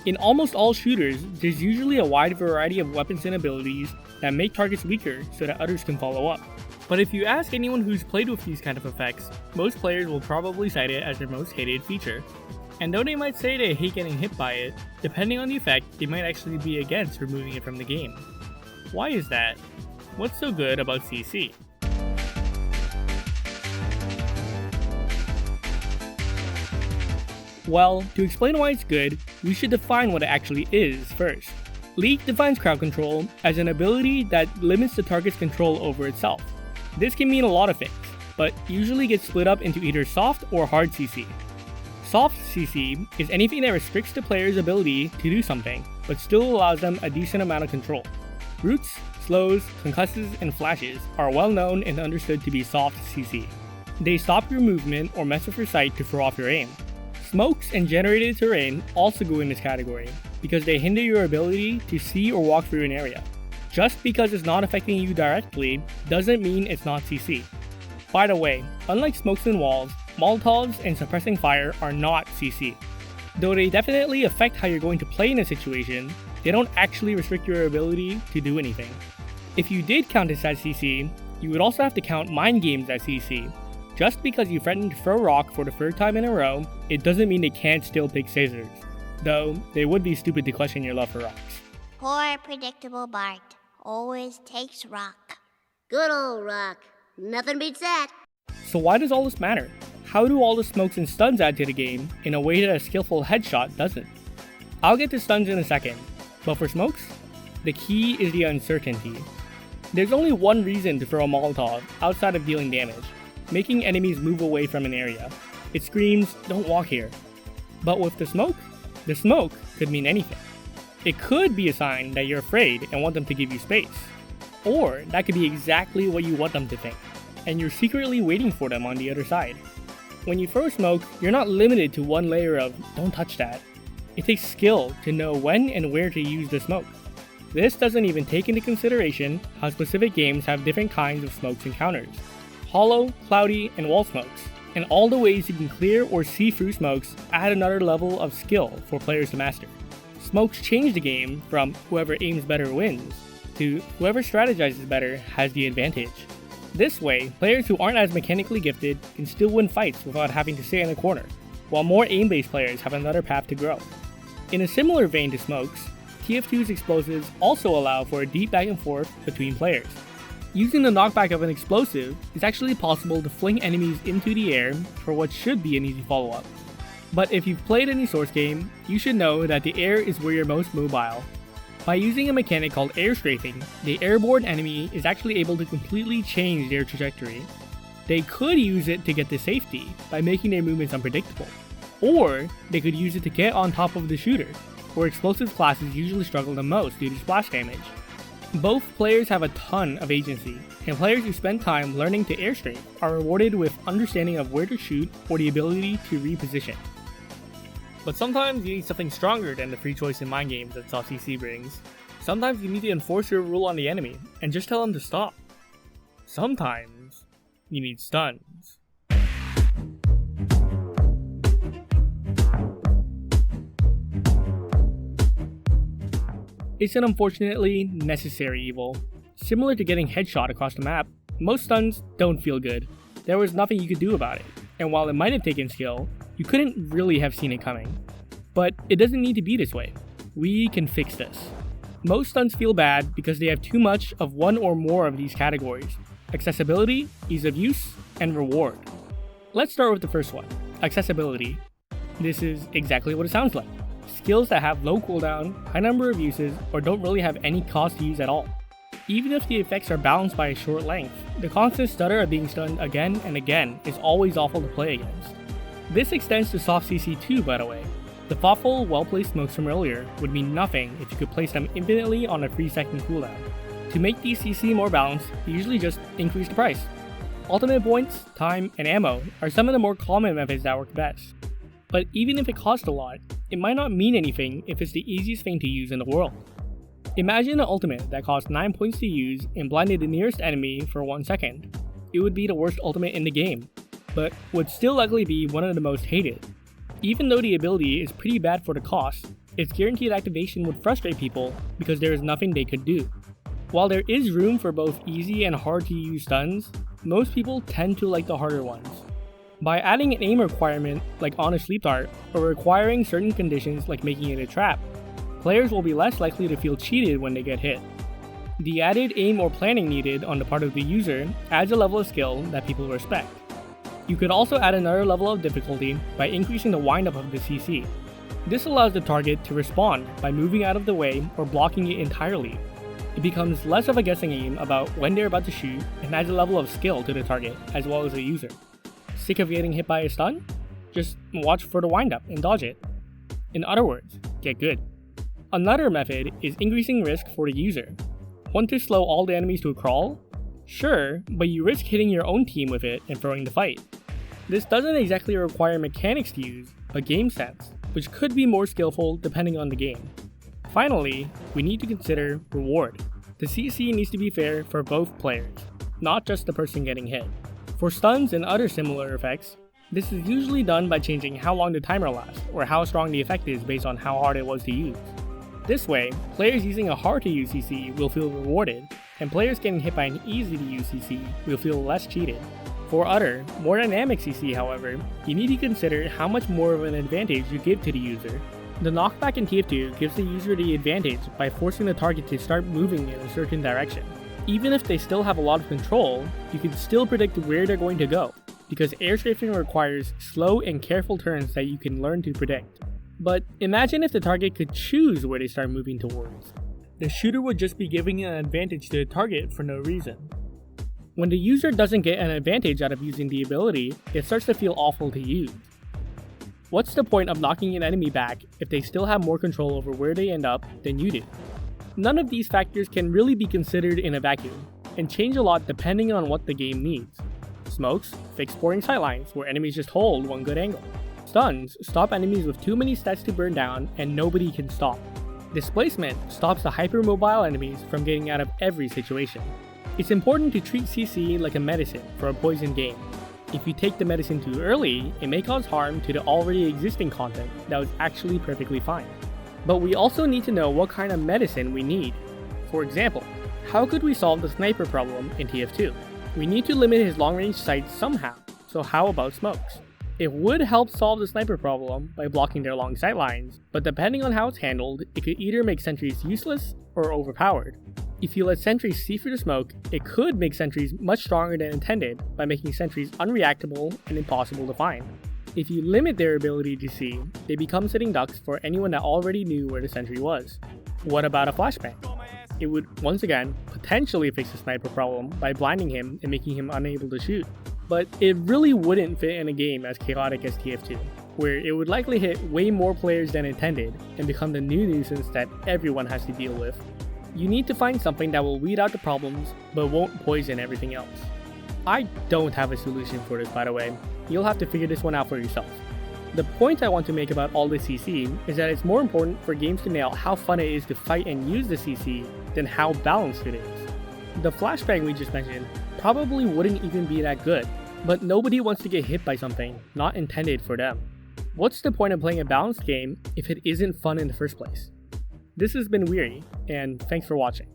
In almost all shooters, there's usually a wide variety of weapons and abilities that make targets weaker so that others can follow up. But if you ask anyone who's played with these kind of effects, most players will probably cite it as their most hated feature. And though they might say they hate getting hit by it, depending on the effect, they might actually be against removing it from the game. Why is that? What's so good about CC? Well, to explain why it's good, we should define what it actually is first. League defines crowd control as an ability that limits the target's control over itself. This can mean a lot of things, but usually gets split up into either soft or hard CC. Soft CC is anything that restricts the player's ability to do something, but still allows them a decent amount of control. Roots, slows, concusses, and flashes are well known and understood to be soft CC. They stop your movement or mess with your sight to throw off your aim. Smokes and generated terrain also go in this category, because they hinder your ability to see or walk through an area. Just because it's not affecting you directly doesn't mean it's not CC. By the way, unlike smokes and walls, Molotovs and suppressing fire are not CC. Though they definitely affect how you're going to play in a situation, they don't actually restrict your ability to do anything. If you did count this as CC, you would also have to count mind games as CC. Just because you threaten to throw rock for the third time in a row, it doesn't mean they can't still pick scissors. Though, they would be stupid to question your love for rocks. Poor predictable Bart always takes rock. Good old rock. Nothing beats that. So why does all this matter? How do all the smokes and stuns add to the game in a way that a skillful headshot doesn't? I'll get to stuns in a second, but for smokes, the key is the uncertainty. There's only one reason to throw a Molotov outside of dealing damage, making enemies move away from an area. It screams, "Don't walk here." But with the smoke could mean anything. It could be a sign that you're afraid and want them to give you space. Or that could be exactly what you want them to think, and you're secretly waiting for them on the other side. When you throw smoke, you're not limited to one layer of "don't touch that." It takes skill to know when and where to use the smoke. This doesn't even take into consideration how specific games have different kinds of smokes and counters. Hollow, cloudy, and wall smokes, and all the ways you can clear or see through smokes add another level of skill for players to master. Smokes change the game from whoever aims better wins to whoever strategizes better has the advantage. This way, players who aren't as mechanically gifted can still win fights without having to stay in a corner, while more aim-based players have another path to grow. In a similar vein to smokes, TF2's explosives also allow for a deep back and forth between players. Using the knockback of an explosive, it's actually possible to fling enemies into the air for what should be an easy follow-up. But if you've played any Source game, you should know that the air is where you're most mobile. By using a mechanic called air strafing, the airborne enemy is actually able to completely change their trajectory. They could use it to get to safety by making their movements unpredictable. Or they could use it to get on top of the shooter, where explosive classes usually struggle the most due to splash damage. Both players have a ton of agency, and players who spend time learning to airstrafe are rewarded with understanding of where to shoot or the ability to reposition. But sometimes you need something stronger than the free choice in mind games that soft CC brings. Sometimes you need to enforce your rule on the enemy and just tell them to stop. Sometimes you need stuns. It's an unfortunately necessary evil. Similar to getting headshot across the map, most stuns don't feel good. There was nothing you could do about it, and while it might have taken skill, you couldn't really have seen it coming. But it doesn't need to be this way. We can fix this. Most stuns feel bad because they have too much of one or more of these categories: accessibility, ease of use, and reward. Let's start with the first one, accessibility. This is exactly what it sounds like. Skills that have low cooldown, high number of uses, or don't really have any cost to use at all. Even if the effects are balanced by a short length, the constant stutter of being stunned again and again is always awful to play against. This extends to soft CC too, by the way. The thoughtful, well-placed smokes from earlier would mean nothing if you could place them infinitely on a 3-second cooldown. To make these CC more balanced, you usually just increase the price. Ultimate points, time, and ammo are some of the more common methods that work best. But even if it costs a lot, it might not mean anything if it's the easiest thing to use in the world. Imagine an ultimate that costs 9 points to use and blinded the nearest enemy for 1 second. It would be the worst ultimate in the game, but would still likely be one of the most hated. Even though the ability is pretty bad for the cost, its guaranteed activation would frustrate people because there is nothing they could do. While there is room for both easy and hard to use stuns, most people tend to like the harder ones. By adding an aim requirement like on a sleep dart, or requiring certain conditions like making it a trap, players will be less likely to feel cheated when they get hit. The added aim or planning needed on the part of the user adds a level of skill that people respect. You could also add another level of difficulty by increasing the windup of the CC. This allows the target to respond by moving out of the way or blocking it entirely. It becomes less of a guessing game about when they're about to shoot and adds a level of skill to the target as well as the user. Sick of getting hit by a stun? Just watch for the windup and dodge it. In other words, get good. Another method is increasing risk for the user. Want to slow all the enemies to a crawl? Sure, but you risk hitting your own team with it and throwing the fight. This doesn't exactly require mechanics to use, but game sense, which could be more skillful depending on the game. Finally, we need to consider reward. The CC needs to be fair for both players, not just the person getting hit. For stuns and other similar effects, this is usually done by changing how long the timer lasts or how strong the effect is based on how hard it was to use. This way, players using a hard to use CC will feel rewarded, and players getting hit by an easy to use CC will feel less cheated. For other, more dynamic CC however, you need to consider how much more of an advantage you give to the user. The knockback in TF2 gives the user the advantage by forcing the target to start moving in a certain direction. Even if they still have a lot of control, you can still predict where they're going to go, because air strafing requires slow and careful turns that you can learn to predict. But imagine if the target could choose where they start moving towards. The shooter would just be giving an advantage to the target for no reason. When the user doesn't get an advantage out of using the ability, it starts to feel awful to use. What's the point of knocking an enemy back if they still have more control over where they end up than you do? None of these factors can really be considered in a vacuum, and change a lot depending on what the game needs. Smokes fix boring sightlines where enemies just hold one good angle. Stuns stop enemies with too many stats to burn down and nobody can stop. Displacement stops the hypermobile enemies from getting out of every situation. It's important to treat CC like a medicine for a poison game. If you take the medicine too early, it may cause harm to the already existing content that was actually perfectly fine. But we also need to know what kind of medicine we need. For example, how could we solve the sniper problem in TF2? We need to limit his long-range sights somehow, so how about smokes? It would help solve the sniper problem by blocking their long sight lines, but depending on how it's handled, it could either make sentries useless or overpowered. If you let sentries see through the smoke, it could make sentries much stronger than intended by making sentries unreactable and impossible to find. If you limit their ability to see, they become sitting ducks for anyone that already knew where the sentry was. What about a flashbang? It would, once again, potentially fix the sniper problem by blinding him and making him unable to shoot. But it really wouldn't fit in a game as chaotic as TF2, where it would likely hit way more players than intended and become the new nuisance that everyone has to deal with. You need to find something that will weed out the problems, but won't poison everything else. I don't have a solution for this, by the way. You'll have to figure this one out for yourself. The point I want to make about all the CC is that it's more important for games to nail how fun it is to fight and use the CC than how balanced it is. The flashbang we just mentioned probably wouldn't even be that good, but nobody wants to get hit by something not intended for them. What's the point of playing a balanced game if it isn't fun in the first place? This has been Weary, and thanks for watching.